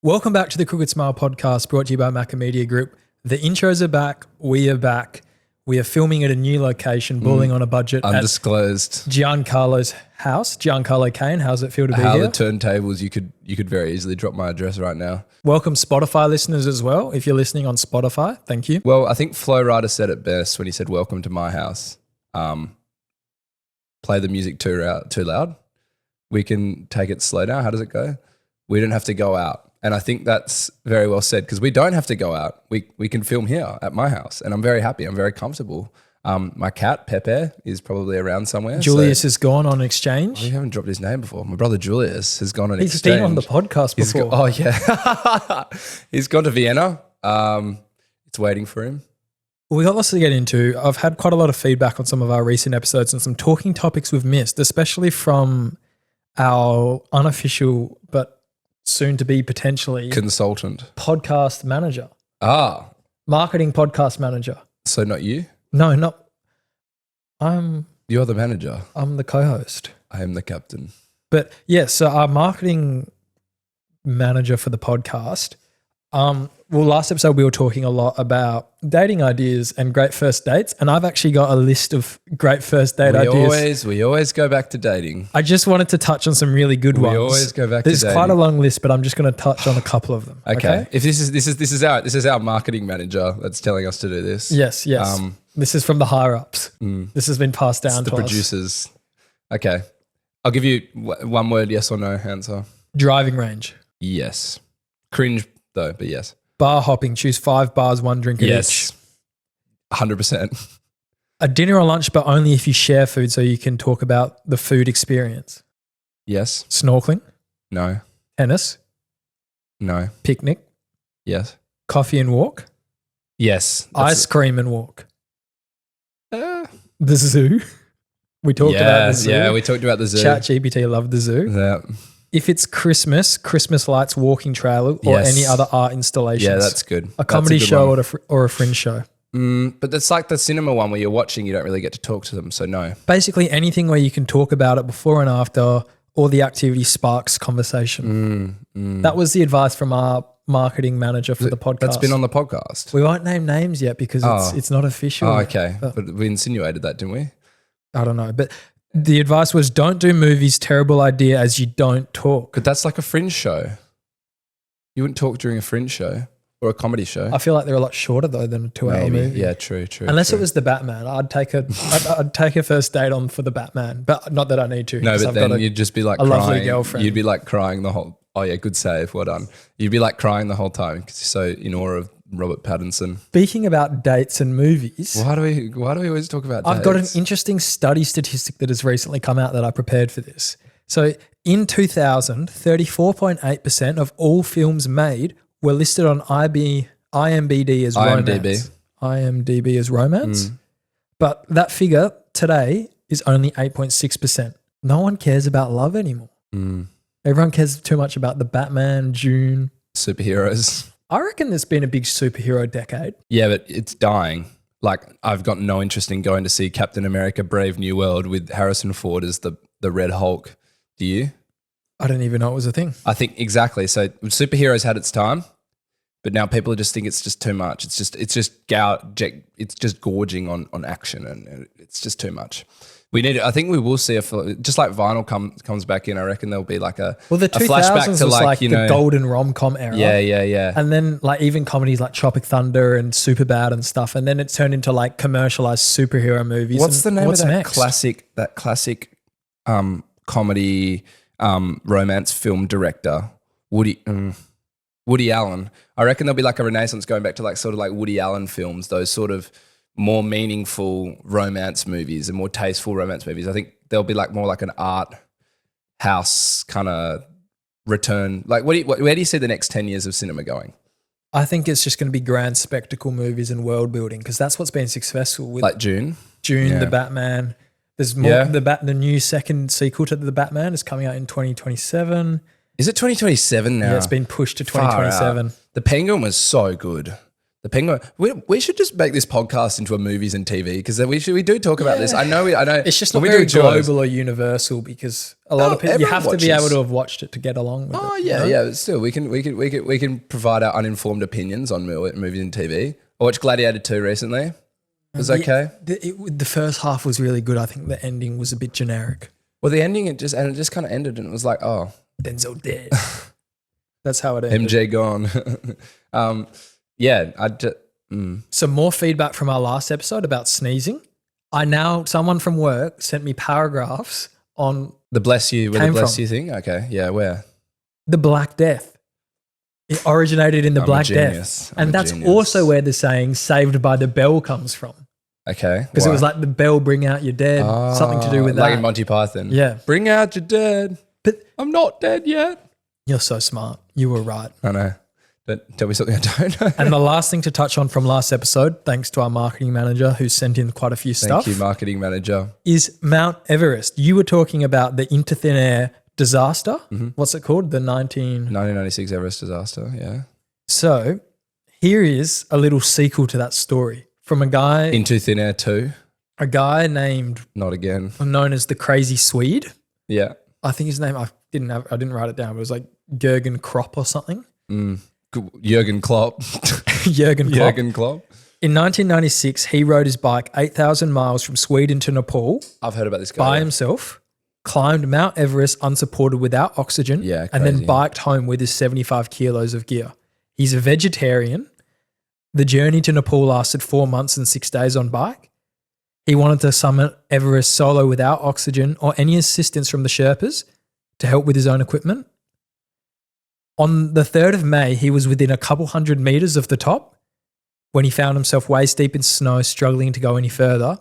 Welcome back to the Crooked Smile podcast brought to you by Macca Media Group. The intros are back. We are back. We are filming at a new location, balling on a budget. Undisclosed. At Giancarlo's house. Giancarlo Kane, how's it feel to be How here? the turntables, you could very easily drop my address right now. Welcome Spotify listeners as well. If you're listening on Spotify, thank you. Well, I think Flo Rida said it best when he said, "Welcome to my house." Play the music too loud. We can take it slow down. How does it go? We don't have to go out. And I think that's very well said because we don't have to go out. We can film here at my house and I'm very happy. I'm very comfortable. My cat, Pepe, is probably around somewhere. Julius has gone on exchange. We haven't dropped his name before. My brother Julius has gone on He's exchange. been on the podcast before. Oh, yeah. He's gone to Vienna. It's waiting for him. We got lots to get into. I've had quite a lot of feedback on some of our recent episodes and some talking topics we've missed, especially from our unofficial but soon to be potentially Consultant. podcast manager. Marketing podcast manager. So not you? No, not. You're the manager. I'm the co-host. I am the captain. But yeah, so our marketing manager for the podcast. Last episode we were talking a lot about dating ideas and great first dates, and I've actually got a list of great first date ideas. We always go back to dating. I just wanted to touch on some really good ones. We always go back to dating. There's quite a long list, but I'm just going to touch on a couple of them. Okay. If this is our marketing manager that's telling us to do this. Yes. This is from the higher ups. This has been passed down to the producers. Okay. I'll give you one word yes or no answer. Driving range. Yes. Cringe though, but yes. Bar hopping. Choose 5 bars, 1 drink at yes. each. 100%. A dinner or lunch, but only if you share food so you can talk about the food experience. Yes. Snorkeling. No. Tennis. No. Picnic. Yes. Coffee and walk. Yes. Ice cream and walk. The zoo. We talked about the zoo. Yeah, we talked about the zoo. ChatGPT loved the zoo. Yeah. If it's Christmas lights, walking trailer, or any other art installations. Yeah, that's good. A comedy show or a fringe show. But that's like the cinema one where you're watching, you don't really get to talk to them, so no. Basically anything where you can talk about it before and after, or the activity sparks conversation. That was the advice from our marketing manager for the podcast. That's been on the podcast. We won't name names yet because it's not official. Oh, okay. But we insinuated that, didn't we? I don't know. But the advice was don't do movies, terrible idea as you don't talk. But that's like a fringe show. You wouldn't talk during a fringe show or a comedy show. I feel like they're a lot shorter though than a 2-hour movie. Yeah, true. Unless it was the Batman. I'd take a first date on for the Batman. But not that I need to. No, but then you'd just be like crying. Lovely girlfriend. You'd be like crying the whole – oh yeah, good save. Well done. You'd be like crying the whole time because you're so in awe of Robert Pattinson. Speaking about dates and movies. Why do we always talk about dates? I've got an interesting study statistic that has recently come out that I prepared for this. So in 2000, 34.8% of all films made were listed on IMDb as romance. IMDb as romance. But that figure today is only 8.6%. No one cares about love anymore. Everyone cares too much about the Batman, June. Superheroes. I reckon there's been a big superhero decade. Yeah, but it's dying. Like I've got no interest in going to see Captain America Brave New World with Harrison Ford as the Red Hulk. Do you? I didn't even know it was a thing. I think exactly. So superheroes had its time, but now people just think it's just too much. It's just gorging on action and it's just too much. I think we will see just like vinyl comes back in. I reckon there'll be like a the 2000s flashback to was like you know, the golden rom-com era. Yeah. And then like even comedies like Tropic Thunder and Superbad and stuff. And then it turned into like commercialized superhero movies. What's the name of that next? classic comedy romance film director? Woody Allen. I reckon there'll be like a renaissance going back to like sort of like Woody Allen films, those sort of more meaningful romance movies and more tasteful romance movies. I think there'll be like more like an art house kind of return. Like where do you see the next 10 years of cinema going? I think it's just going to be grand spectacle movies and world building because that's what's been successful with like June, the Batman. There's more. Yeah. The new second sequel to the Batman is coming out in 2027. Is it 2027 now? Yeah, it's been pushed to 2027. The Penguin was so good. The Penguin. We should just make this podcast into a movies and TV because we do talk about this. I know. It's just not when we very do tours- global or universal because a lot of people, you everyone have to be able watches. to have watched it to get along with it. Oh you yeah, know? yeah. But still, we can provide our uninformed opinions on movies and TV. I watched Gladiator 2 recently. It was okay. The first half was really good. I think the ending was a bit generic. Well, the ending it just kind of ended, and it was like, oh, Denzel dead. That's how it ended. MJ gone. Yeah, Some more feedback from our last episode about sneezing. Someone from work sent me paragraphs on the bless you, where the Came bless from. you thing. Okay, yeah, where? the Black Death. It originated in the I'm a Black genius. Death. I'm And a that's genius. also where the saying saved by the bell comes from. Okay, Because it why? was like the bell bring out your dead, something to do with like that. in Monty Python. Yeah. Bring out your dead. But I'm not dead yet. you're so smart. You were right. I know. Don't tell me something I don't know. And the last thing to touch on from last episode, thanks to our marketing manager who sent in quite a few stuff, Thank you, marketing manager. is Mount Everest. You were talking about the into thin air disaster. Mm-hmm. What's it called? The 1996 Everest disaster. Yeah. So here is a little sequel to that story from a guy Into Thin Air 2. named Not again. known as the Crazy Swede. Yeah. I think his name I didn't write it down. But it was like Jurgen Kropp or something. Jurgen Klopp. Jurgen Klopp. Jurgen Klopp. In 1996, he rode his bike 8,000 miles from Sweden to Nepal I've heard about this guy. by himself, climbed Mount Everest unsupported without oxygen, Yeah, and then crazy. biked home with his 75 kilos of gear. He's a vegetarian. The journey to Nepal lasted 4 months and 6 days on bike. He wanted to summit Everest solo without oxygen or any assistance from the Sherpas to help with his own equipment. On the 3rd of May, he was within a couple hundred meters of the top when he found himself waist deep in snow, struggling to go any further.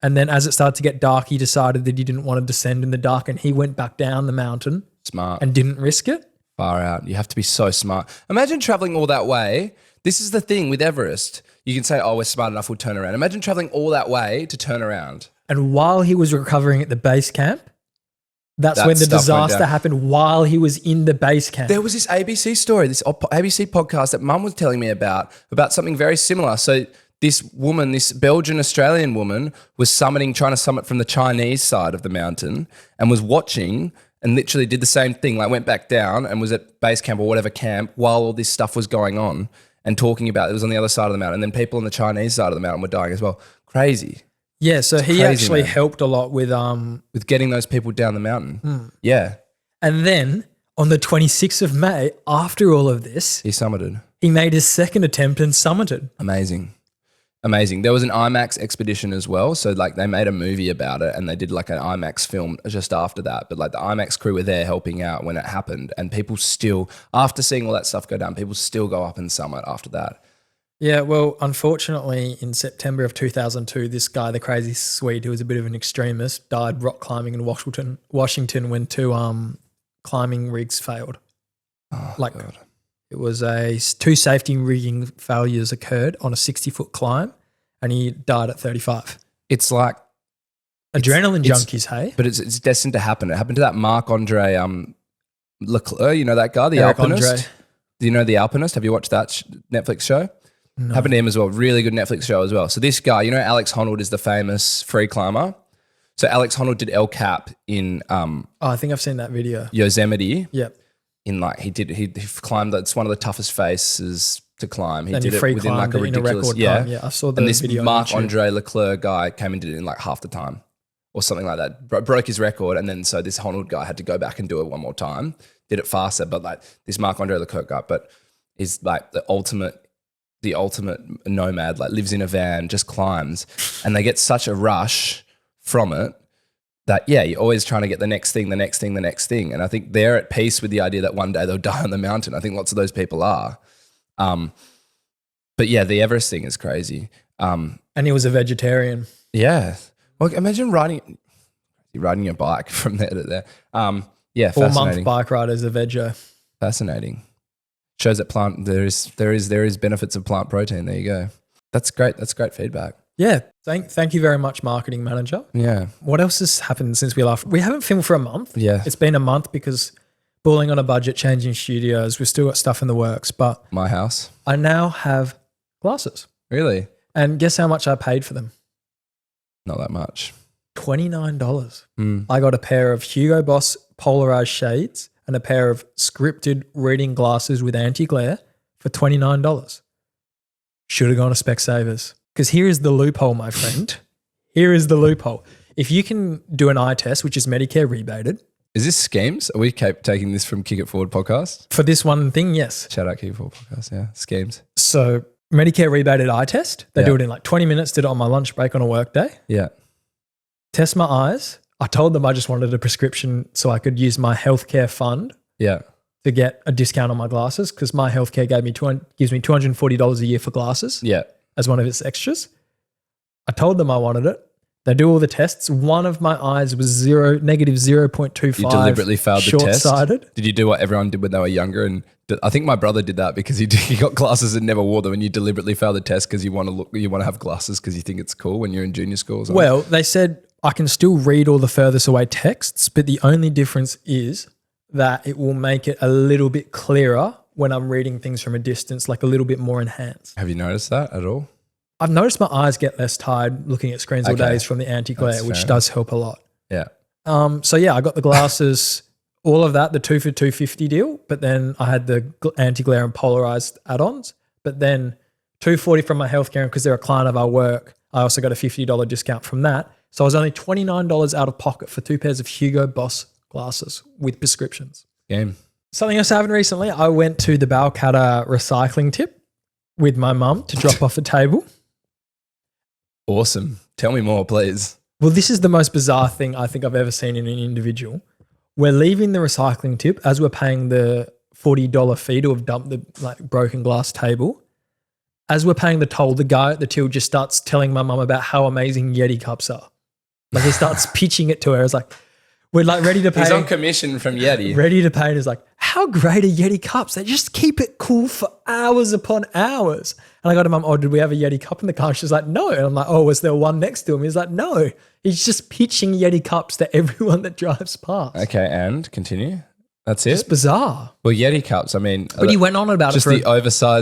And then as it started to get dark, he decided that he didn't want to descend in the dark and he went back down the mountain Smart. and didn't risk it. Far out. You have to be so smart. Imagine traveling all that way. This is the thing with Everest. You can say, oh, we're smart enough, we'll turn around. Imagine traveling all that way to turn around. And while he was recovering at the base camp, that's That when the stuff went disaster down. happened while he was in the base camp. There was this ABC story, this ABC podcast that Mum was telling me about something very similar. So this woman, this Belgian Australian woman, was trying to summit from the Chinese side of the mountain and was watching and literally did the same thing, like went back down and was at base camp or whatever camp while all this stuff was going on and talking about it. It was on the other side of the mountain. And then people on the Chinese side of the mountain were dying as well. Crazy. Yeah, so he crazy, actually man. helped a lot with With getting those people down the mountain. Yeah. and then on the 26th of May, after all of this, He summited. he made his second attempt and summited. Amazing. Amazing. There was an IMAX expedition as well. So like they made a movie about it and they did like an IMAX film just after that. But like the IMAX crew were there helping out when it happened. And people still, after seeing all that stuff go down, people still go up and summit after that. Yeah, well, unfortunately, in September of 2002, this guy, the Crazy Swede, who was a bit of an extremist, died rock climbing in Washington when two climbing rigs failed. Oh, Like- God. It was two safety rigging failures occurred on a 60-foot climb, and he died at 35. It's like, Adrenaline it's- junkies, hey? but it's destined to happen. It happened to that Marc-Andre Leclerc, you know that guy, the Eric alpinist? Andre. Do you know The Alpinist? Have you watched that Netflix show? No. Happened to him as well. Really good Netflix show as well. So this guy, you know, Alex Honnold is the famous free climber. So Alex Honnold did El Cap in Oh, I think I've seen that video. Yosemite. Yep. In like he climbed. It's one of the toughest faces to climb. He And did he it free within like climbed a it in a ridiculous record time. Yeah, I saw the And this video on YouTube. Marc-Andre Leclerc guy came and did it in like half the time or something like that. Broke his record, and then so this Honnold guy had to go back and do it one more time. Did it faster, but like this Marc-Andre Leclerc guy, but is like the ultimate nomad, like lives in a van, just climbs, and they get such a rush from it that, yeah, you're always trying to get the next thing. And I think they're at peace with the idea that one day they'll die on the mountain. I think lots of those people are. But yeah, the Everest thing is crazy. And he was a vegetarian. Yeah. Well, imagine riding your bike from there to there. Yeah, 4-month fascinating. bike ride as a veggie. Fascinating. Shows that there is benefits of plant protein. There you go. That's great. That's great feedback. Yeah. Thank you very much, marketing manager. Yeah. What else has happened since we last? We haven't filmed for a month. Yeah. It's been a month because balling on a budget, changing studios. We've still got stuff in the works, but My house. I now have glasses. Really? And guess how much I paid for them? Not that much. $29. I got a pair of Hugo Boss polarized shades and a pair of scripted reading glasses with anti-glare for $29. Should have gone to Specsavers. Because here is the loophole, my friend. Here is the loophole. If you can do an eye test, which is Medicare rebated. Is this Skims? Are we taking this from Kick It Forward podcast? For this one thing, yes. Shout out Kick It Forward podcast, yeah. Skims. So Medicare rebated eye test. They do it in like 20 minutes, did it on my lunch break on a work day. Yeah. Test my eyes. I told them I just wanted a prescription so I could use my healthcare fund to get a discount on my glasses because my healthcare gives me $240 a year for glasses as one of its extras. I told them I wanted it. They do all the tests. One of my eyes was negative 0.25. You deliberately failed the test? Short-sighted. Did you do what everyone did when they were younger? And I think my brother did that because he got glasses and never wore them, and you deliberately failed the test because you want to have glasses because you think it's cool when you're in junior school or something. Well, they said I can still read all the furthest away texts, but the only difference is that it will make it a little bit clearer when I'm reading things from a distance, like a little bit more enhanced. Have you noticed that at all? I've noticed my eyes get less tired looking at screens all days from the anti-glare, which does help a lot. Yeah. So yeah, I got the glasses, all of that, the 2 for $250 deal, but then I had the anti-glare and polarized add-ons, but then $240 from my healthcare, because they're a client of our work, I also got a $50 discount from that. So I was only $29 out of pocket for 2 pairs of Hugo Boss glasses with prescriptions. Game. Something else happened recently. I went to the Balcatta recycling tip with my mum to drop off a table. Awesome. Tell me more, please. Well, this is the most bizarre thing I think I've ever seen in an individual. We're leaving the recycling tip as we're paying the $40 fee to have dumped the broken glass table. As we're paying the toll, the guy at the till just starts telling my mum about how amazing Yeti cups are. Like he starts pitching it to her. It's like, we're like ready to pay. He's on commission from Yeti. Ready to pay. And he's like, how great are Yeti cups? They just keep it cool for hours upon hours. And I go to mum, did we have a Yeti cup in the car? She's like, no. And I'm like, was there one next to him? He's like, no. He's just pitching Yeti cups to everyone that drives past. Okay, and continue. That's it? It's bizarre. Well, Yeti cups, I mean. But he went on about just it for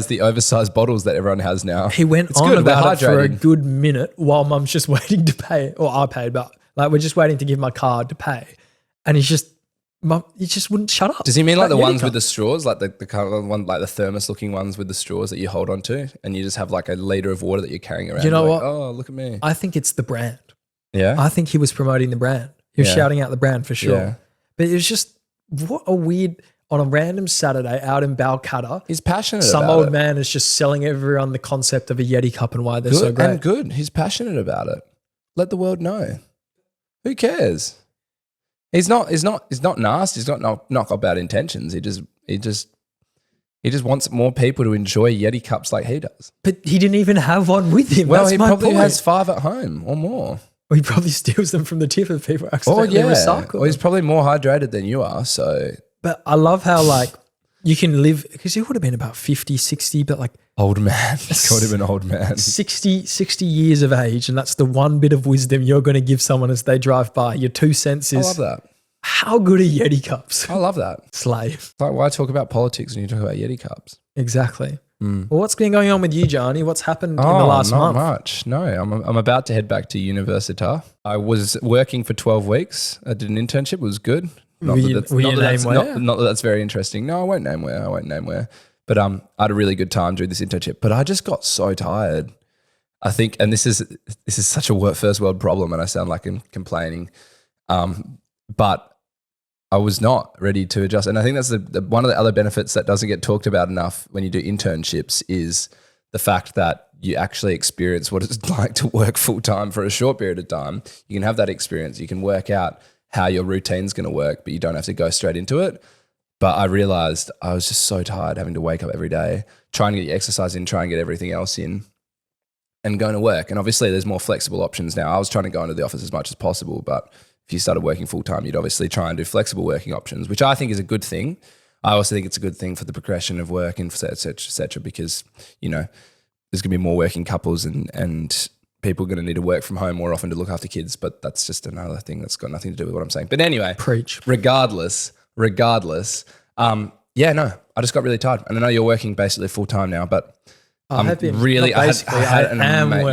the oversized bottles that everyone has now. He went on about it for a good minute while mum's just waiting to pay, or I paid, but we're just waiting to give my card to pay. And he just wouldn't shut up. Does he mean like the ones with the straws, like the kind of one, like the thermos looking ones with the straws that you hold on to, and you just have like a liter of water that you're carrying around? You know like, what? Oh, look at me. I think it's the brand. Yeah. I think he was promoting the brand. He was shouting out the brand for sure. Yeah. But it was just, what a weird, on a random Saturday out in Balcatta. He's passionate Some about old it. man is just selling everyone the concept of a Yeti cup and why they're so great. And good. He's passionate about it. Let the world know. Who cares? He's not nasty. He's not knock about intentions. He just wants more people to enjoy Yeti cups like he does. But he didn't even have one with him. Well, That's he my probably point. has 5 at home or more. Or he probably steals them from the tip of people accidentally recycle. Or he's probably more hydrated than you are. So, but I love how you can live, because he would have been about 50, 60, but old man. He called him an old man. 60 years of age, and that's the one bit of wisdom you're going to give someone as they drive by. Your 2 cents is, I love that. How good are Yeti cups? I love that. Slave. Like, why talk about politics when you talk about Yeti cups? Exactly. Well, what's been going on with you, Gianni? What's happened in the last not month? much. No, I'm about to head back to Università. I was working for 12 weeks. I did an internship. It was good. Not that that's very interesting. No, I won't name where. But I had a really good time doing this internship. But I just got so tired. I think, and this is such a first world problem, and I sound like I'm complaining. But I was not ready to adjust. And I think that's one of the other benefits that doesn't get talked about enough when you do internships is the fact that you actually experience what it's like to work full time for a short period of time. You can have that experience. You can work out how your routine's going to work, but you don't have to go straight into it. But I realized I was just so tired having to wake up every day, trying to get your exercise in, trying to get everything else in, and going to work. And obviously there's more flexible options now. I was trying to go into the office as much as possible, but if you started working full time, you'd obviously try and do flexible working options, which I think is a good thing. I also think it's a good thing for the progression of work and et cetera, because, there's going to be more working couples and people are going to need to work from home more often to look after kids. But that's just another thing that's got nothing to do with what I'm saying. But anyway, Preach. Regardless. I just got really tired. And I know you're working basically full time now, but I have been really. not basically,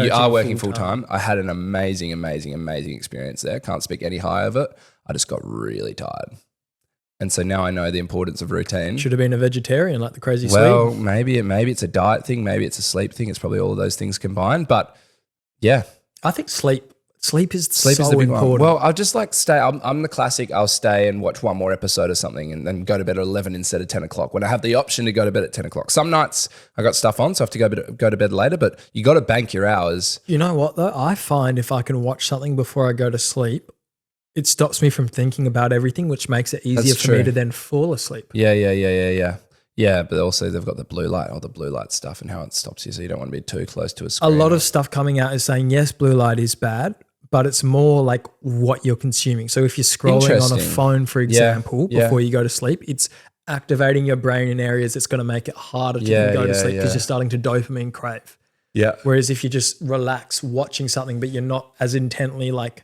You are working full full-time. time. I had an amazing experience there. Can't speak any higher of it. I just got really tired, and so now I know the importance of routine. Should have been a vegetarian like the crazy Well, Swede. maybe it's a diet thing. Maybe it's a sleep thing. It's probably all of those things combined. But yeah, I think sleep is sleep so is the big important. one. Well, I'll just like stay. I'm the classic. I'll stay and watch one more episode or something and then go to bed at 11 instead of 10 o'clock when I have the option to go to bed at 10 o'clock. Some nights I got stuff on, so I have to go to bed later, but you got to bank your hours. You know what though? I find if I can watch something before I go to sleep, it stops me from thinking about everything, which makes it easier for me true. to then fall asleep. Yeah. Yeah, but also they've got the blue light stuff and how it stops you, so you don't want to be too close to a A screen. lot of stuff coming out is saying, yes, blue light is bad, but it's more like what you're consuming. So if you're scrolling on a Interesting. phone, for example, yeah. before you go to sleep, it's activating your brain in areas that's going to make it harder to Yeah, go to yeah, sleep because yeah. you're starting to dopamine crave. Yeah. Whereas if you just relax watching something, but you're not as intently like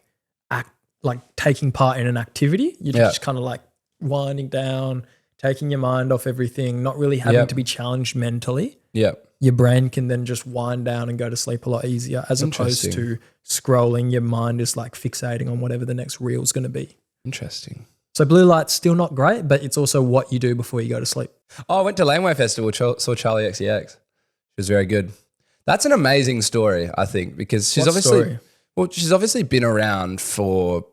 taking part in an activity, you're Yeah. just kind of like winding down, taking your mind off everything, not really having to be challenged mentally. Yeah. Your brain can then just wind down and go to sleep a lot easier, as opposed to scrolling. Your mind is like fixating on whatever the next reel is going to be. Interesting. So blue light's still not great, but it's also what you do before you go to sleep. Oh, I went to Laneway Festival, saw Charlie XCX. It was very good. That's an amazing story, I think, because she's What obviously story? well, she's obviously been around for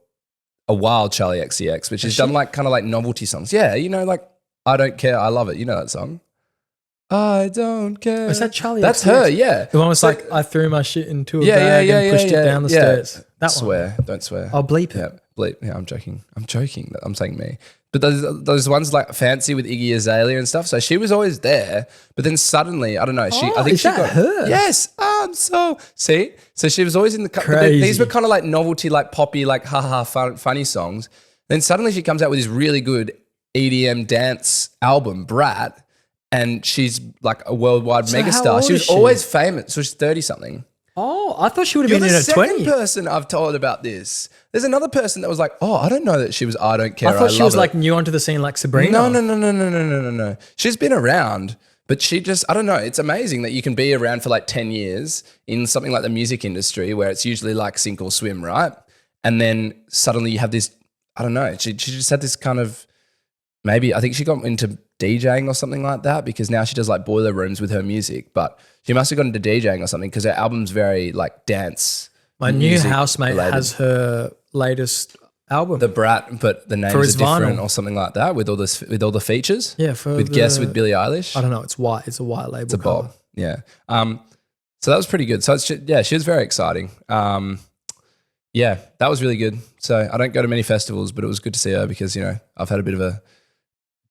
a while, Charlie XCX, but she's done like kind of like novelty songs. Yeah, you know, like I Don't Care, I Love It. You know that song? I don't care. Is that Charlie That's XCX? her, yeah. The one was So- like, I threw my shit into a bag and pushed it down the stairs. That one. Swear, don't swear. I'll bleep it. Yeah, bleep. Yeah, I'm joking. I'm saying me. But those ones like Fancy with Iggy Azalea and stuff. So she was always there, but then suddenly, I don't know. I think is she that got her? Yes. See. So she was always in the. Crazy. These were kind of like novelty, like poppy, like funny songs. Then suddenly she comes out with this really good EDM dance album, Brat, and she's like a worldwide So how megastar. old She is was she? always famous. So she's 30 something. Oh, I thought she would have You're been the in her second 20s. person I've told about this. There's another person that was like, oh, I don't know that she was I Don't Care, I thought she was Love like It. new onto the scene like Sabrina. No. She's been around, but she just, I don't know. It's amazing that you can be around for like 10 years in something like the music industry where it's usually like sink or swim, right? And then suddenly you have this, I don't know. She just had this kind of, maybe, I think she got into DJing or something like that because now she does like boiler rooms with her music, but she must have got into DJing or something because her album's very like dance. My new music housemate related. has her latest album. The Brat, but the names For are his different vinyl. or something like that with all the features. Yeah, for with guests with Billie Eilish. I don't know. It's white. It's a white label. It's a bob. Yeah. So that was pretty good. So she was very exciting. Yeah, that was really good. So I don't go to many festivals, but it was good to see her because, you know, I've had a bit of a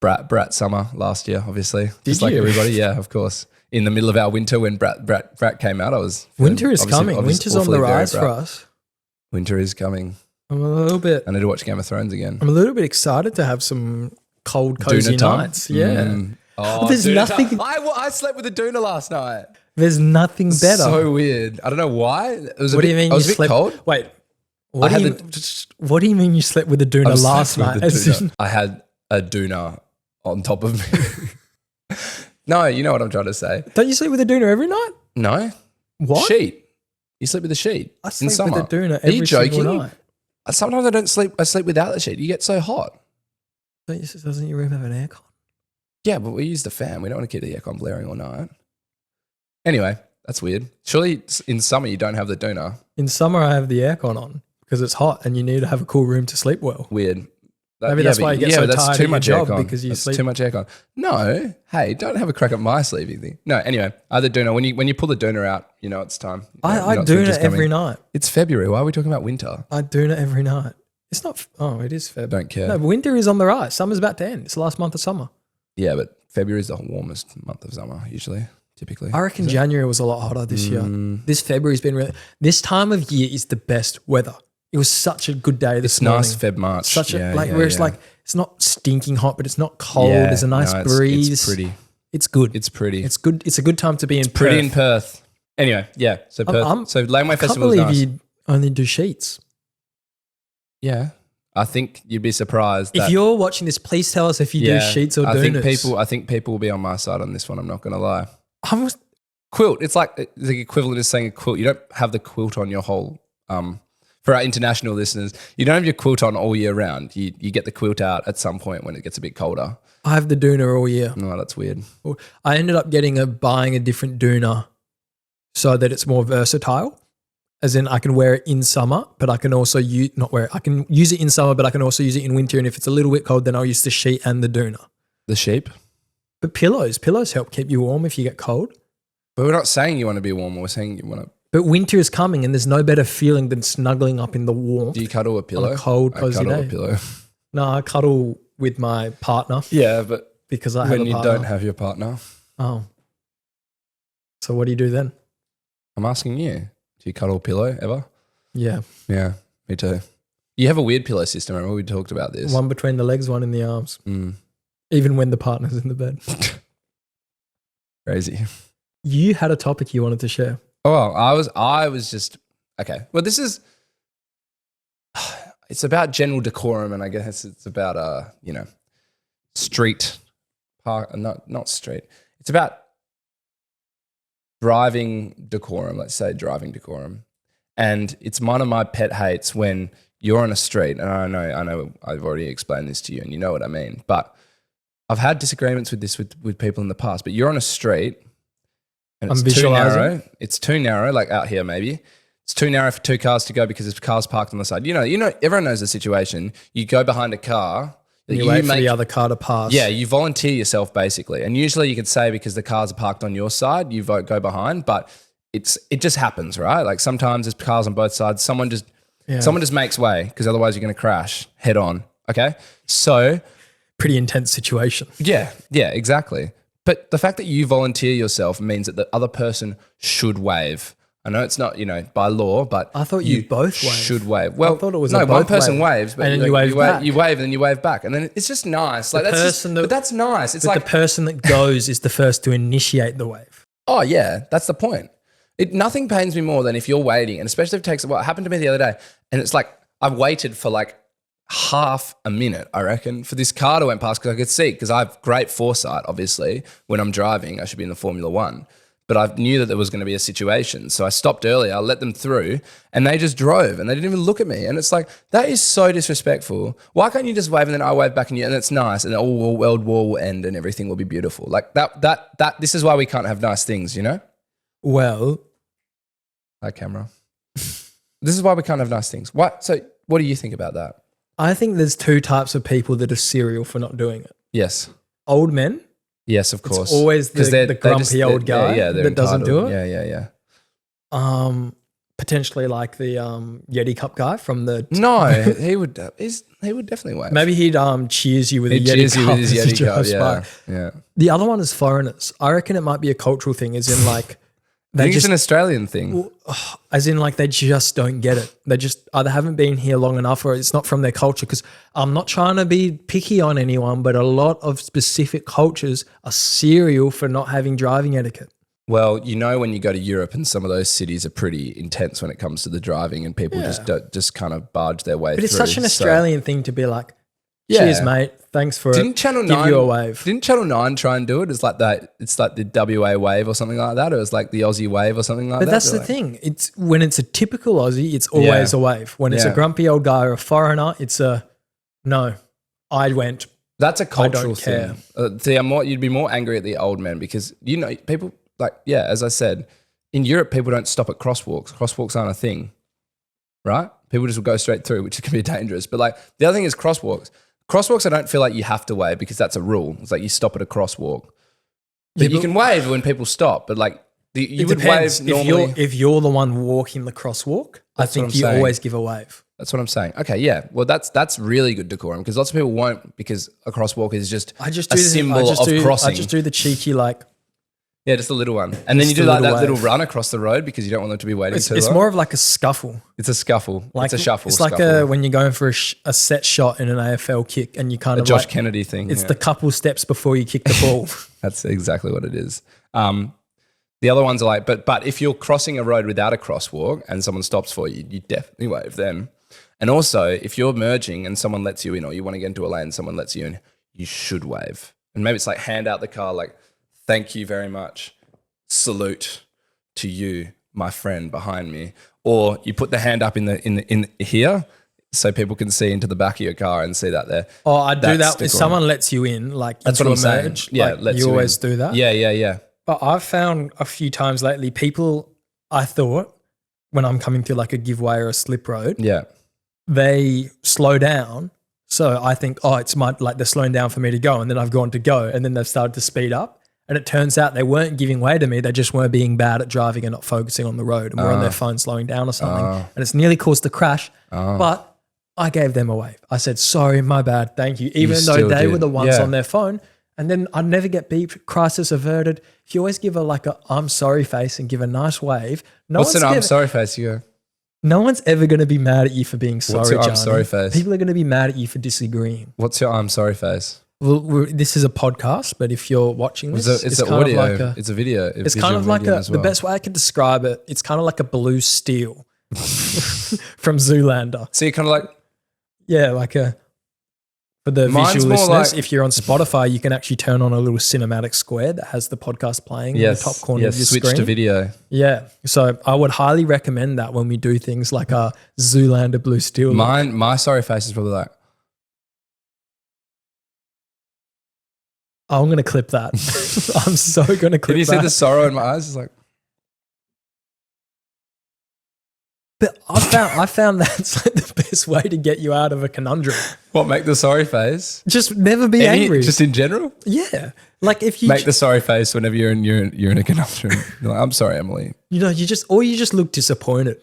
Brat summer last year, obviously. Just like you? everybody. Yeah, of course. In the middle of our winter when Brat came out, I was Winter is obviously- coming. obviously Winter's on the awfully very rise for Brat. us. Winter is coming. I'm a little bit. I need to watch Game of Thrones again. I'm a little bit excited to have some cold, cozy Doona time? nights. Yeah. Oh, There's Doona nothing- time. I slept with a Doona last night. There's nothing better. So weird. I don't know why. It was what do you mean I was you a bit slept? cold. Wait. What I do, had you, what do you mean you slept with a doona I slept last with night? the As Doona. in- I had a Doona on top of me. No, you know what I'm trying to say. Don't you sleep with a doona every night? No. What? Sheet. You sleep with a sheet I in sleep summer. with a doona Are you every single joking? night. Sometimes I don't sleep. I sleep without the sheet. You get so hot. Doesn't your room have an aircon? Yeah, but we use the fan. We don't want to keep the aircon blaring all night. Anyway, that's weird. Surely in summer you don't have the Doona. In summer, I have the aircon on because it's hot and you need to have a cool room to sleep well. Weird. Maybe that's why you get so but that's tired too at your much job aircon. because you That's sleep. too much aircon. No, hey, don't have a crack at my sleeping thing. No, anyway, either Doona. When you pull the Doona out, you know it's time. I doona every night. It's February. Why are we talking about winter? I doona every night. It's not. Oh, it is February. Don't care. No, winter is on the rise. Summer's about to end. It's the last month of summer. Yeah, but February is the warmest month of summer usually, typically. I reckon January was a lot hotter this year. This February's been really. This time of year is the best weather. It was such a good day this It's morning. nice Feb March. Such a Yeah, where it's yeah. like it's not stinking hot, but it's not cold. Yeah, There's a nice no, it's breeze. It's pretty. It's good. It's pretty. It's good. It's a good time to be in pretty Perth. in Perth. Anyway, yeah. So Perth. So Laneway I can't Festival is believe nice. you only do sheets. Yeah, I think you'd be surprised. If you're watching this, please tell us if you do sheets or I doonas. think people will be on my side on this one. I'm not going to lie. I was quilt. It's like the equivalent of saying a quilt. You don't have the quilt on your whole. For our international listeners, you don't have your quilt on all year round. You get the quilt out at some point when it gets a bit colder. I have the doona all year. No, that's weird. I ended up buying a different doona so that it's more versatile. As in, I can wear it in summer, but I can also I can use it in summer, but I can also use it in winter. And if it's a little bit cold, then I'll use the sheet and the doona. The sheep? But pillows help keep you warm if you get cold. But we're not saying you want to be warm. We're saying you want to. But winter is coming, and there's no better feeling than snuggling up in the warmth. Do you cuddle a pillow? On a cold, cozy day. I cuddle a pillow. No, I cuddle with my partner. Yeah, but because I have a partner. When you don't have your partner. Oh. So what do you do then? I'm asking you. Do you cuddle a pillow ever? Yeah. Yeah, me too. You have a weird pillow system. Remember we talked about this? One between the legs, one in the arms. Even when the partner's in the bed. Crazy. You had a topic you wanted to share. Oh, well, I was just, okay. Well, this is, it's about general decorum, and I guess it's about, street park, not street. It's about driving decorum, let's say driving decorum. And it's one of my pet hates when you're on a street, and I know I've already explained this to you and you know what I mean, but I've had disagreements with this with people in the past, but you're on a street and it's too narrow. It's too narrow, like out here maybe. It's too narrow for two cars to go because there's cars parked on the side. You know, everyone knows the situation. You go behind a car. You wait for the other car to pass. Yeah, you volunteer yourself basically. And usually you could say because the cars are parked on your side, you go behind, but it just happens, right? Like sometimes there's cars on both sides. Someone just makes way because otherwise you're going to crash head on. Okay, so pretty intense situation. Yeah, exactly. But the fact that you volunteer yourself means that the other person should wave. I know it's not, by law, but I thought you both waved. Should wave. Well, I thought it was one person waves, but and then you wave back. You wave and then you wave back, and then it's just nice. Like but that's nice. It's like the person that goes is the first to initiate the wave. Oh yeah, that's the point. Nothing pains me more than if you're waiting, and especially if it takes what happened to me the other day, and it's like I've waited for like half a minute, I reckon, for this car to went past because I could see, because I have great foresight, obviously, when I'm driving. I should be in the Formula One. But I knew that there was going to be a situation. So I stopped early, I let them through, and they just drove and they didn't even look at me. And it's like, that is so disrespectful. Why can't you just wave and then I wave back and it's nice and all world war will end and everything will be beautiful. Like this is why we can't have nice things, Well. Hi, camera. This is why we can't have nice things. So what do you think about that? I think there's two types of people that are serial for not doing it. Yes. Old men. Yes, of course. It's always the grumpy old guy that doesn't do it. Yeah. Potentially like the Yeti Cup guy from the... No, he would definitely wave. Maybe he'd cheers you with a Yeti Cup. Cheers you with his Yeti Cup, yeah. The other one is foreigners. I reckon it might be a cultural thing, as in like... I think it's an Australian thing. As in like they just don't get it. They just either haven't been here long enough or it's not from their culture, because I'm not trying to be picky on anyone, but a lot of specific cultures are serial for not having driving etiquette. Well, when you go to Europe and some of those cities are pretty intense when it comes to the driving and people just kind of barge their way through. But it's such an Australian thing to be like, cheers, mate. Thanks for Didn't Channel 9 give you a wave. Didn't Channel 9 try and do it? It's like the WA wave or something like that. Or it's like the Aussie wave or something like that. But that's the thing. It's when it's a typical Aussie, it's always a wave. When it's a grumpy old guy or a foreigner, it's a no. I went. That's a cultural thing. You'd be more angry at the old men because people as I said, in Europe people don't stop at crosswalks. Crosswalks aren't a thing, right? People just will go straight through, which can be dangerous. But like the other thing is crosswalks. Crosswalks, I don't feel like you have to wave because that's a rule. It's like you stop at a crosswalk. But you can wave when people stop, but like you would wave normally. If you're the one walking the crosswalk, I think you always give a wave. That's what I'm saying. Okay, yeah. Well, that's really good decorum because lots of people won't, because a crosswalk is just a symbol of crossing. I just do the cheeky yeah, just a little one. And then you do like that little run across the road because you don't want them to be waiting too long. It's more of like a scuffle. It's a scuffle. It's a shuffle. It's like when you're going for a set shot in an AFL kick and you kind of Josh Kennedy thing. It's the couple steps before you kick the ball. That's exactly what it is. The other ones are like, but if you're crossing a road without a crosswalk and someone stops for you, you definitely wave them. And also, if you're merging and someone lets you in, or you want to get into a lane and someone lets you in, you should wave. And maybe it's like hand out the car like, thank you very much. salute to you, my friend behind me, or you put the hand up in here so people can see into the back of your car and see that there. Oh, I do That's that. the If cool. someone lets you in, like That's into what I'm a saying. merge, Yeah, like, lets you you always in. do that. Yeah. But I've found a few times lately, people, I thought, when I'm coming through like a giveaway or a slip road, Yeah. they slow down. So I think, oh, it's like they're slowing down for me to go. And then I've gone to go and then they've started to speed up. And it turns out they weren't giving way to me. They just weren't being bad at driving and not focusing on the road and were on their phone slowing down or something. And it's nearly caused a crash. But I gave them a wave. I said, sorry, my bad, thank you. Even though still they did. were the ones Yeah. on their phone. And then I'd never get beeped, crisis averted. If you always give a I'm sorry face and give a nice wave, What's an I'm sorry face? You go, no one's ever going to be mad at you for being sorry, what's your I'm Gianni. sorry face? People are going to be mad at you for disagreeing. What's your I'm sorry face? Well, this is a podcast, but if you're watching this, It's kind audio. of like It's a video. it's kind of like the best way I can describe it. It's kind of like a blue steel from Zoolander. So you're kind of like, Yeah, like for the Mine's visual more listeners, like- if you're on Spotify, you can actually turn on a little cinematic square that has the podcast playing in the top corner of your switch screen. to video. Yeah, so I would highly recommend that when we do things like a Zoolander blue steel. look. My sorry face is probably like, I'm going to clip that. I'm so going to clip did you see that. the sorrow in my eyes? It's like, But I found that's like the best way to get you out of a conundrum. what, make the sorry face? Just never be angry. Just in general? Yeah, like if you Make the sorry face whenever you're in a conundrum. You're like, I'm sorry, Emily. you just look disappointed.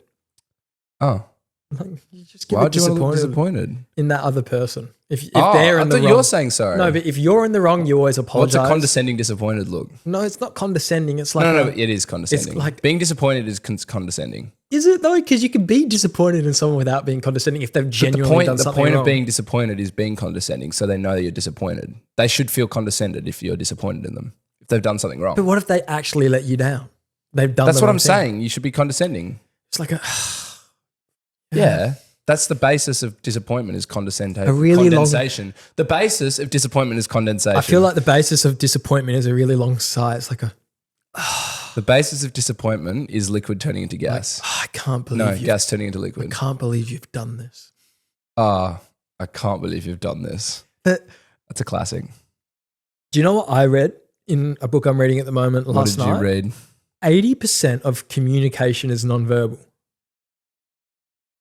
Oh, Like, you just give why it do you want to look disappointed disappointed? in that other person. If Oh, they're I in the thought wrong, you're saying sorry. no, but if you're in the wrong, you always What's apologize. a condescending disappointed look? No, it's not condescending. It's like No, it is condescending. like- being disappointed is condescending. is it though? Because you can be disappointed in someone without being condescending if they've genuinely done The something point wrong. of being disappointed is being condescending, so they know you're disappointed. They should feel condescended if you're disappointed in them, if they've done something wrong. But what if they actually let you down? They've done. That's the what wrong I'm thing. saying. You should be condescending. It's like a Yeah. That's the basis of disappointment is condensation. A really long- condensation. The basis of disappointment is condensation. I feel like the basis of disappointment is a really long sigh. It's like a the basis of disappointment is liquid turning into gas. I can't No, believe you. gas turning into liquid. Can't believe you've done this. I can't believe you've done this. But That's a classic. do you know what I read in a book I'm reading at the moment What last did night? you read? 80% of communication is nonverbal.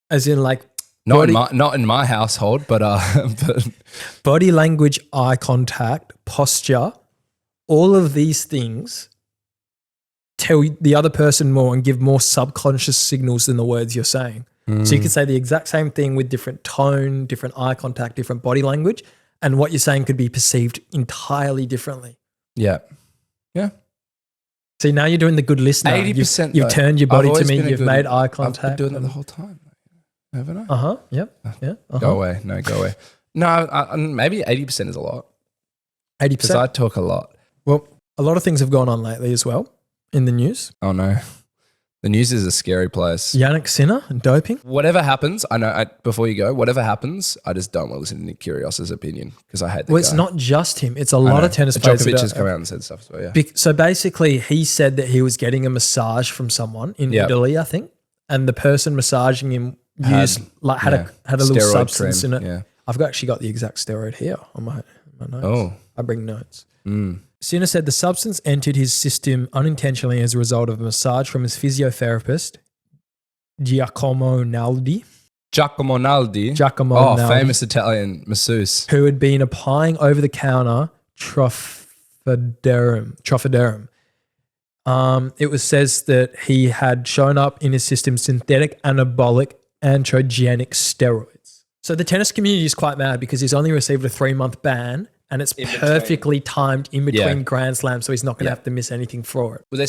As in like Not body, in my household, but body language, eye contact, posture, all of these things tell the other person more and give more subconscious signals than the words you're saying. So you could say the exact same thing with different tone, different eye contact, different body language, and what you're saying could be perceived entirely differently. yeah. See, now you're doing the good listener. 80%. You've turned your body I've to always me. been a You've good- made eye I've contact. been doing that the whole time, haven't I? Yep. Yeah. Go away. No, go away. No, maybe 80% is a lot because 80%. I talk a lot. Well, a lot of things have gone on lately as well in the news. Oh no, the news is a scary place. Yannick Sinner and doping. Whatever happens, I know. Before you go, whatever happens, I just don't want to listen to Nick Kyrgios's opinion because I hate that Well, guy. it's not just him. It's a lot of tennis players. Djokovic that has do- come out and said stuff as well. Yeah. So basically, he said that he was getting a massage from someone in Yep. Italy, I think, and the person massaging him Had had a little steroid substance cream, in it. yeah. I've actually got the exact steroid here on my notes. Oh. I bring notes. Sinner said the substance entered his system unintentionally as a result of a massage from his physiotherapist, Giacomo Naldi, Giacomo Naldi. Giacomo Naldi. Famous Italian masseuse. who had been applying over-the-counter trophaderium. It says that he had shown up in his system synthetic anabolic androgenic steroids. So the tennis community is quite mad because he's only received a 3-month ban and it's perfectly timed in between Yeah. Grand Slams, so he's not going to have to miss anything for it. Well,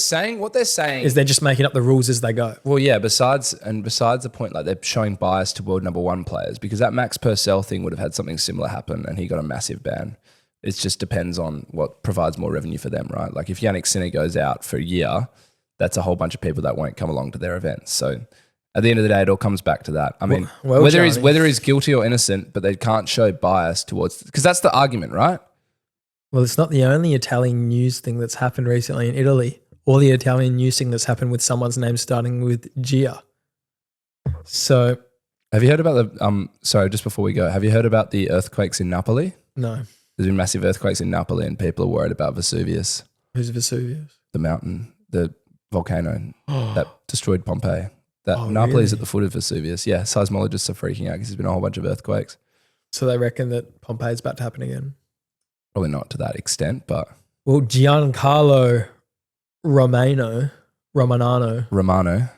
what they're saying Is they're just making up the rules as they go. Well, yeah. Besides the point, like they're showing bias to world number one players because that Max Purcell thing would have had something similar happen, and he got a massive ban. It just depends on what provides more revenue for them, right? Like if Yannick Sinner goes out for a year, that's a whole bunch of people that won't come along to their events. So at the end of the day, it all comes back to that. I mean, well, whether Gianni. he's guilty or innocent, but they can't show bias towards because that's the argument, right? Well, it's not the only Italian news thing that's happened recently in Italy. or the Italian news thing that's happened with someone's name starting with Gia. So, Have you heard about the sorry, just before we go, have you heard about the earthquakes in Napoli? no. There's been massive earthquakes in Napoli and people are worried about Vesuvius, Who's Vesuvius? the mountain, the volcano that destroyed Pompeii. That Oh, Napoli is really? at the foot of Vesuvius. Yeah, seismologists are freaking out because there's been a whole bunch of earthquakes. So they reckon that Pompeii's about to happen again. Probably not to that extent, but Well, Giancarlo Romano, the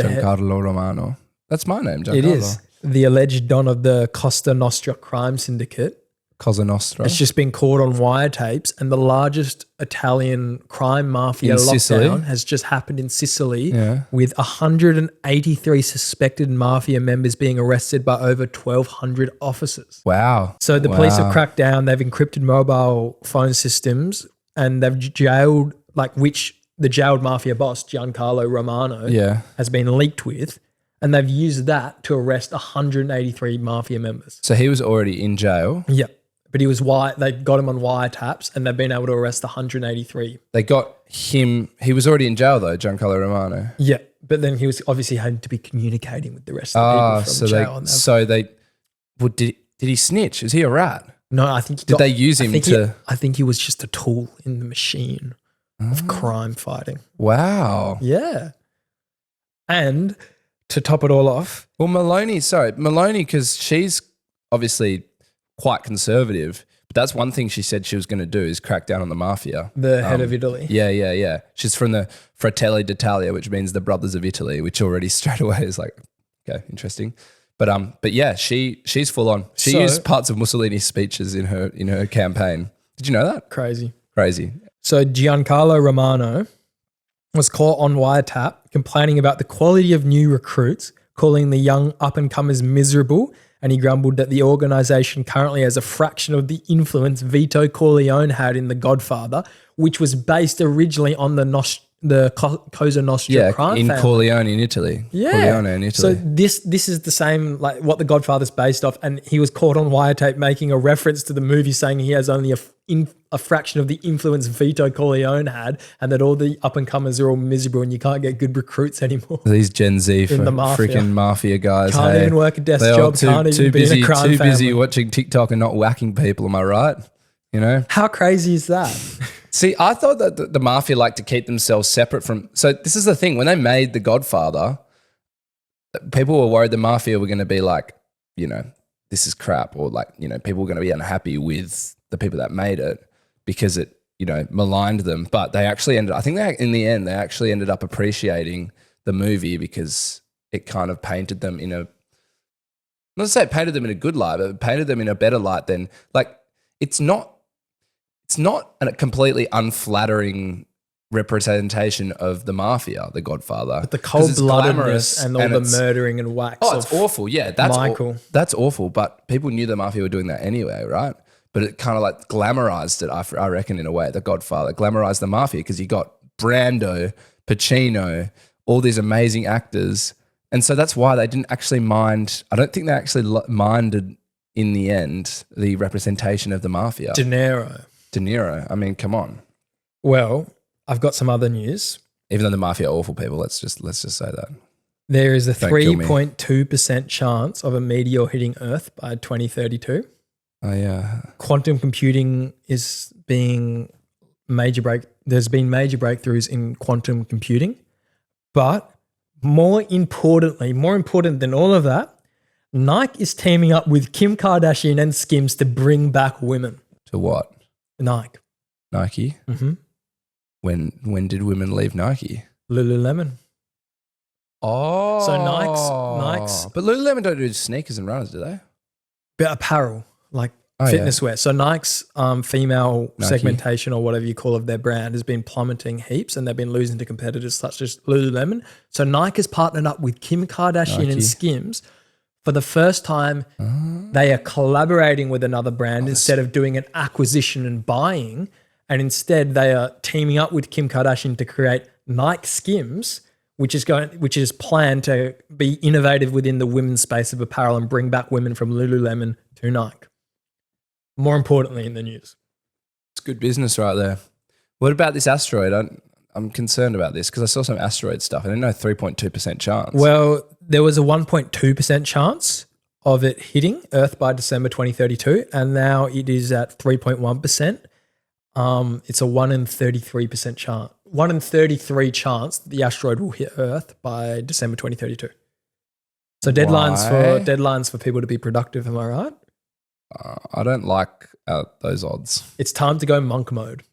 head, Giancarlo Romano. That's my name, Giancarlo. it is the alleged don of the Costa Nostra crime syndicate. Cosa Nostra. It's just been caught on wiretapes, and the largest Italian crime mafia In lockdown Sicily? has just happened in Sicily, Yeah. with 183 suspected mafia members being arrested by over 1,200 officers. Wow. So the police have Wow. cracked down. They've encrypted mobile phone systems, and they've jailed the jailed mafia boss Giancarlo Romano Yeah. has been leaked with, and they've used that to arrest 183 mafia members. So he was already in jail. Yeah. But they got him on wiretaps, and they've been able to arrest 183. They got him. He was already in jail though, Giancarlo Romano. Yeah. But then he was obviously having to be communicating with the rest of the people from jail. Well, did he snitch? Is he a rat? No, I think Did they use him to? I think he was just a tool in the machine of crime fighting. Wow. Yeah. And to top it all off, Well, Maloney, because she's obviously quite conservative, but that's one thing she said she was going to do is crack down on the mafia. the head of Italy. Yeah. She's from the Fratelli d'Italia, which means the brothers of Italy, which already straight away is like, okay, interesting. But yeah, she's full on. She So- used parts of Mussolini's speeches in her campaign. Did you know that? Crazy. Crazy. So Giancarlo Romano was caught on wiretap complaining about the quality of new recruits, calling the young up-and-comers miserable, and he grumbled that the organisation currently has a fraction of the influence Vito Corleone had in The Godfather, which was based originally on the Cosa Nostra crime in family. Corleone in Italy. Yeah. Corleone in So Italy. this is the same, like what The Godfather's based off, and he was caught on wiretape making a reference to the movie, saying he has only a fraction of the influence Vito Corleone had, and that all the up and comers are all miserable, and you can't get good recruits anymore. These Gen Z In the mafia. freaking mafia guys. Can't even work a desk They're all job, can't even be in a crime Too busy family. watching TikTok and not whacking people. Am I right? You know. How crazy is that? See, I thought that the mafia like to keep themselves separate from. So this is the thing. When they made The Godfather, people were worried the mafia were going to be like, this is crap, or like, people were going to be unhappy with the people that made it because it, maligned them. But they actually in the end, they actually ended up appreciating the movie because it kind of painted them not to say it painted them in a good light, but it painted them in a better light than, like, it's not a completely unflattering representation of the mafia, The Godfather. But the 'Cause it's cold-bloodedness glamorous and all the it's- murdering and wax. Oh, it's of awful. Yeah, that's Michael. That's awful. But people knew the mafia were doing that anyway, right? But it kind of like glamorized it, I reckon, in a way. The Godfather glamorized the mafia because you got Brando, Pacino, all these amazing actors. And so that's why they didn't actually mind. I don't think they actually minded in the end the representation of the mafia. De Niro. De Niro. I mean, come on. Well, I've got some other news. Even though the mafia are awful people, let's just say that. There is a Don't kill me. 3.2% chance of a meteor hitting Earth by 2032. Oh yeah. Quantum computing is being there's been major breakthroughs in quantum computing, but more important than all of that, Nike is teaming up with Kim Kardashian and Skims to bring back women. To what? Nike. Nike. When did women leave Nike? Lululemon. Oh, So Nike's but Lululemon don't do sneakers and runners, do they? But apparel, like Oh, fitness wear. So Nike's female Nike. segmentation, or whatever you call of their brand, has been plummeting heaps, and they've been losing to competitors such as Lululemon. So Nike has partnered up with Kim Kardashian Nike. and Skims. For the first time, they are collaborating with another brand instead of doing an acquisition and buying. And instead, they are teaming up with Kim Kardashian to create Nike Skims, which is planned to be innovative within the women's space of apparel and bring back women from Lululemon to Nike. More importantly in the news. It's good business right there. What about this asteroid? I'm concerned about this because I saw some asteroid stuff. I didn't know 3.2% chance. Well, there was a 1.2% chance of it hitting Earth by December 2032, and now it is at 3.1%. It's a 1 in 33% chance. 1 in 33 chance that the asteroid will hit Earth by December 2032. So deadlines for people to be productive. Am I right? I don't like those odds. It's time to go monk mode.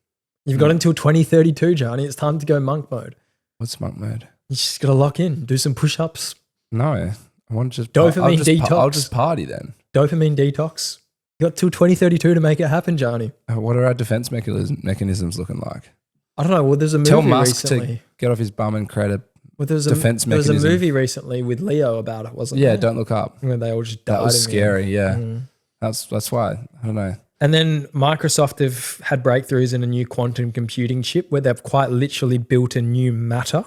You've got until 2032, Gianni. It's time to go monk mode. What's monk mode? You just got to lock in, do some push-ups. No, I want to just Dopamine detox. I'll just party then. Dopamine detox. You got till 2032 to make it happen, Gianni. What are our defense mechanisms looking like? I don't know. Well, there's a movie Tell Musk recently. to get off his bum and create a defense mechanism. There was a movie recently with Leo about it, wasn't there? Yeah, Don't Look Up. Where they all just died. That was in the scary, end. yeah. That's why. I don't know. And then Microsoft have had breakthroughs in a new quantum computing chip where they've quite literally built a new matter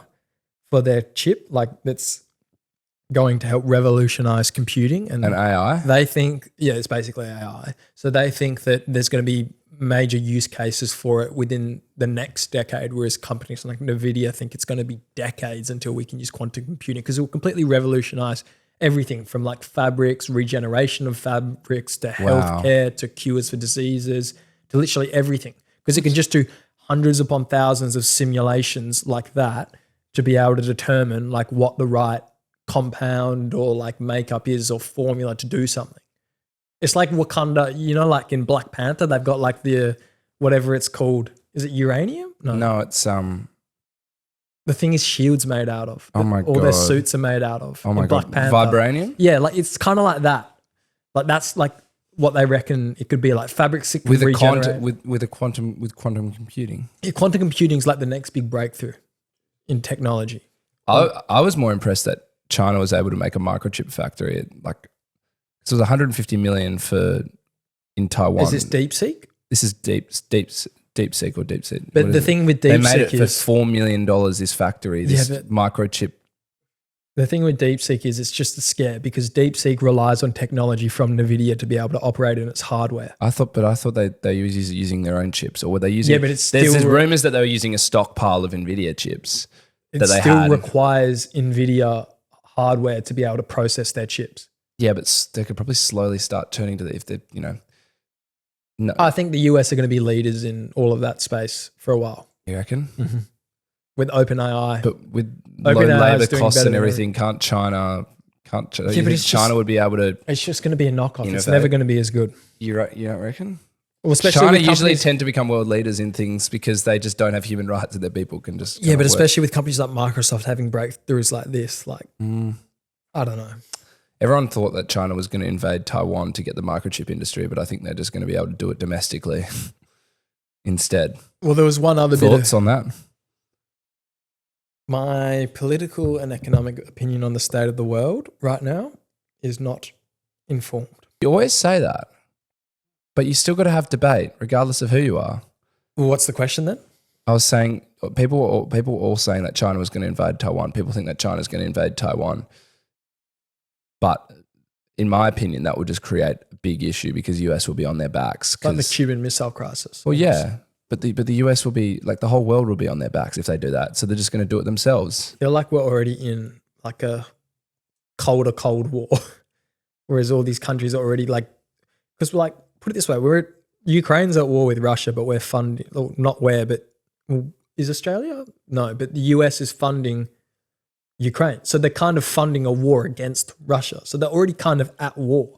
for their chip, like that's going to help revolutionize computing. And AI? They think, yeah, it's basically AI. So they think that there's going to be major use cases for it within the next decade, whereas companies like NVIDIA think it's going to be decades until we can use quantum computing because it will completely revolutionize everything from like fabrics, regeneration of fabrics, to healthcare, to cures for diseases, to literally everything. Because it can just do hundreds upon thousands of simulations like that to be able to determine like what the right compound or like makeup is or formula to do something. It's like Wakanda, like in Black Panther, they've got like the, whatever it's called. Is it uranium? No, it's the thing is Shield's made out of. Oh my All God. their suits are made out of. Oh my Black God. Panther. Vibranium? Yeah, like it's kind of like that. Like that's like what they reckon it could be, like fabrics that can With regenerate. quantum computing. Yeah, quantum computing is like the next big breakthrough in technology. I was more impressed that China was able to make a microchip factory. So it was 150 million in Taiwan. Is this DeepSeek? This is DeepSeek or DeepSeek. But the thing with they DeepSeek made it for is $4 million. This factory, this microchip. the thing with DeepSeek is it's just a scare because DeepSeek relies on technology from NVIDIA to be able to operate in its hardware. I thought they were using their own chips, or were they using? Yeah, but it's there's still rumors that they were using a stockpile of NVIDIA chips. It still requires NVIDIA hardware to be able to process their chips. Yeah, but they could probably slowly start turning to if they, No, I think the US are going to be leaders in all of that space for a while. you reckon? Mm-hmm. With OpenAI. But with OpenAI low is labor doing costs better and than everything, can't China? Yeah, You but think it's China would be able to? It's just going to be a knockoff. It's Innovate. never going to be as good. You don't reckon? Well, especially China with usually companies- tend to become world leaders in things because they just don't have human rights and their people can just Yeah, but work. especially with companies like Microsoft having breakthroughs like this, I don't know. Everyone thought that China was going to invade Taiwan to get the microchip industry, but I think they're just going to be able to do it domestically instead. Well, there was one other Thoughts on that? My political and economic opinion on the state of the world right now is not informed. You always say that, but you still got to have debate regardless of who you are. Well, what's the question then? I was saying people were all saying that China was going to invade Taiwan. People think that China's going to invade Taiwan. But in my opinion, that would just create a big issue because the US will be on their backs. Like the Cuban Missile Crisis. Well, yeah. But the US will be, like the whole world will be on their backs if they do that. So they're just going to do it themselves. They're like we're already in like a Cold War. Whereas all these countries are already like, because we're like, put it this way, Ukraine's at war with Russia, but we're funding, or not where, but is Australia? No, but the US is funding Ukraine. So they're kind of funding a war against Russia. So they're already kind of at war.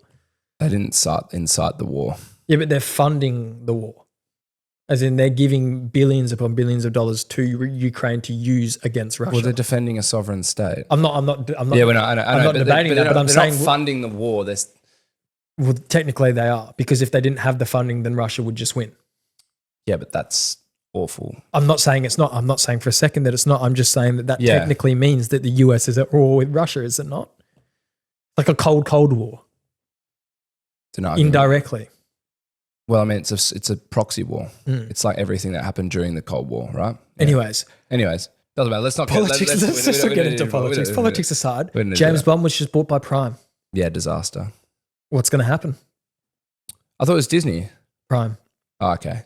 They didn't incite the war. Yeah, but they're funding the war. As in they're giving billions upon billions of dollars to Ukraine to use against Russia. Well, they're defending a sovereign state. I'm not. Yeah, I know. I'm not debating that, but I'm they're saying not funding the war. well, technically they are, because if they didn't have the funding, then Russia would just win. Yeah, but that's awful. I'm not saying it's not. I'm not saying for a second that it's not. I'm just saying that technically means that the US is at war with Russia, is it not? Like a Cold War. It's an argument. Indirectly. Well, I mean, it's a proxy war. It's like everything that happened during the Cold War, right? Yeah. Anyways, doesn't matter. Let's not politics. Let's just not get into politics. Politics aside, James Bond was just bought by Prime. Yeah, disaster. What's going to happen? I thought it was Disney. Prime. Oh, okay.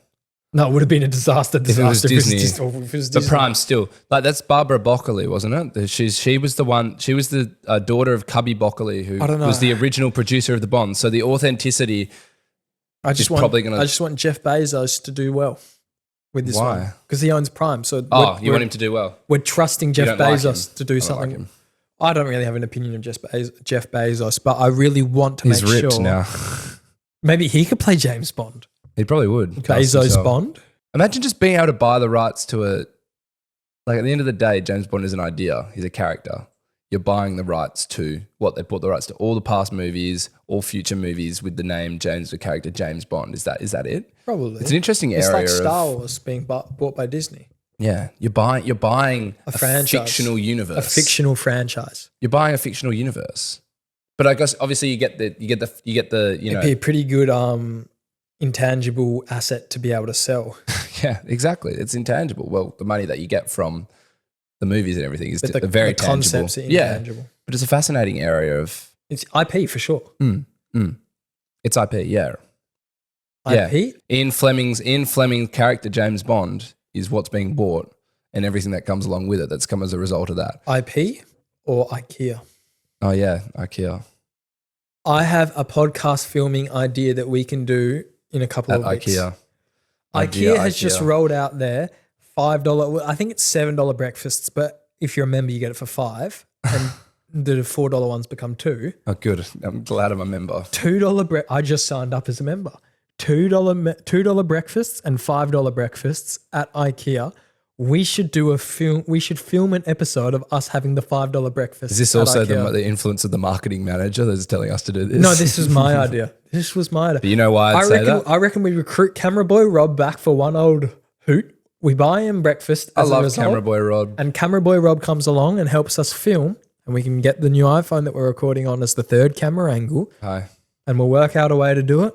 No, it would have been a disaster. If it was Disney. If it was But Disney. Prime still. Like, that's Barbara Broccoli, wasn't it? She was the one, she was the daughter of Cubby Broccoli, who I don't know. was the original producer of the Bond. So the authenticity I just probably gonna- I just want Jeff Bezos to do well with this Why? one because he owns Prime. So you want him to do well? We're trusting Jeff don't like Bezos him. to do I don't like something. him. I don't really have an opinion of Jeff Bezos, but I really want to He's make ripped sure now. maybe he could play James Bond. He probably would. Cast Bezos himself. Bond. Imagine just being able to buy the rights to a, like, at the end of the day, James Bond is an idea. He's a character. You're buying the rights to what they bought the rights to all the past movies, all future movies with the name the character James Bond. Is that it? Probably. It's an interesting It's area. like Star Wars being bought by Disney. Yeah, you're buying a franchise. fictional universe. A fictional franchise. You're buying a fictional universe. But I guess obviously you get the It'd be a pretty good intangible asset to be able to sell. yeah, exactly. It's intangible. Well, the money that you get from the movies and everything is But the very the tangible. concepts are intangible. But it's a fascinating area of It's IP for sure. it's IP. Yeah, IP? Ian Fleming's character James Bond is what's being bought and everything that comes along with it. That's come as a result of that. IP or IKEA? Oh yeah, IKEA I have a podcast filming idea that we can do in a couple at of weeks. IKEA. IKEA has IKEA. just rolled out their $5. I think it's $7 breakfasts, but if you're a member, you get it for $5, and the $4 ones become $2. Oh, good. I'm glad I'm a member. $2 I just signed up as a member. $2 breakfasts and $5 breakfasts at IKEA. We should do a film. We should film an episode of us having the $5 breakfast. Is this at also IKEA. the influence of the marketing manager that's telling us to do this? No, this was my idea. This was my idea. But you know why I'd say that? I reckon we recruit Camera Boy Rob back for one old hoot. We buy him breakfast. I As a love result, Camera Boy Rod. And Camera Boy Rob comes along and helps us film, and we can get the new iPhone that we're recording on as the third camera angle, Hi. and we'll work out a way to do it.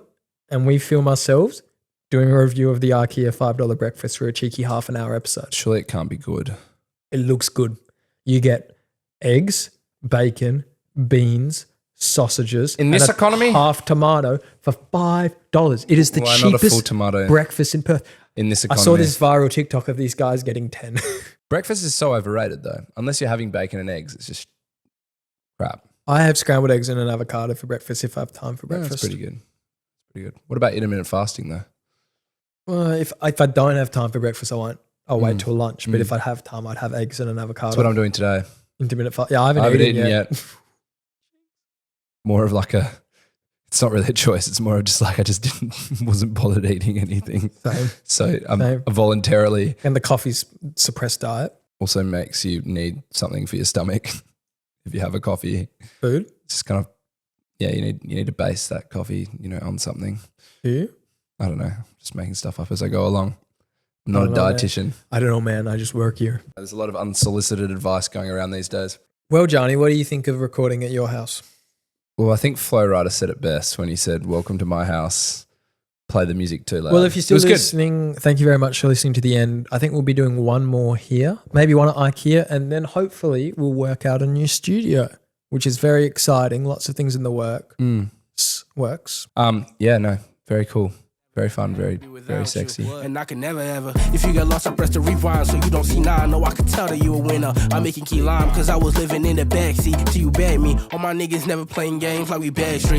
And we film ourselves doing a review of the IKEA $5 breakfast for a cheeky half an hour episode. Surely it can't be good. It looks good. You get eggs, bacon, beans, sausages. In this and a economy? half tomato for $5. It is the Why not a cheapest full tomato breakfast in Perth. in this I economy? saw this viral TikTok of these guys getting 10. Breakfast is so overrated though. Unless you're having bacon and eggs, it's just crap. I have scrambled eggs and an avocado for breakfast if I have time for Yeah, breakfast. that's pretty good. Pretty good. What about intermittent fasting though? Well, if I don't have time for breakfast, I won't. I'll wait till lunch. But if I have time, I'd have eggs and an avocado. That's what I'm doing today. Intermittent fast. Yeah, I haven't, I haven't eaten eaten yet. yet. More of like a, it's not really a choice. It's more of just like I just wasn't bothered eating anything. Same. So I'm Same. voluntarily And the coffee's suppressed diet. also makes you need something for your stomach. If you have a coffee, Food. it's just kind of, yeah, you need to base that coffee, on something. Do you? I don't know. Just making stuff up as I go along. I'm not a don't know, man. dietitian. I don't know, man. I just work here. There's a lot of unsolicited advice going around these days. Well, Gianni, what do you think of recording at your house? Well, I think Flo Rida said it best when he said, "Welcome to my house. Play the music too loud." Well, if you're It still was good. listening, thank you very much for listening to the end. I think we'll be doing one more here, maybe one at IKEA, and then hopefully we'll work out a new studio, which is very exciting. Lots of things in the works. Yeah, no, very cool. Very fun, very sexy. And I can never ever. If you get lost, I press the rewind so you don't see nine. No, I can tell that you a winner. I'm making key lime cause I was living in the backseat till you bagged me. All my niggas never playing games like we Backstreet.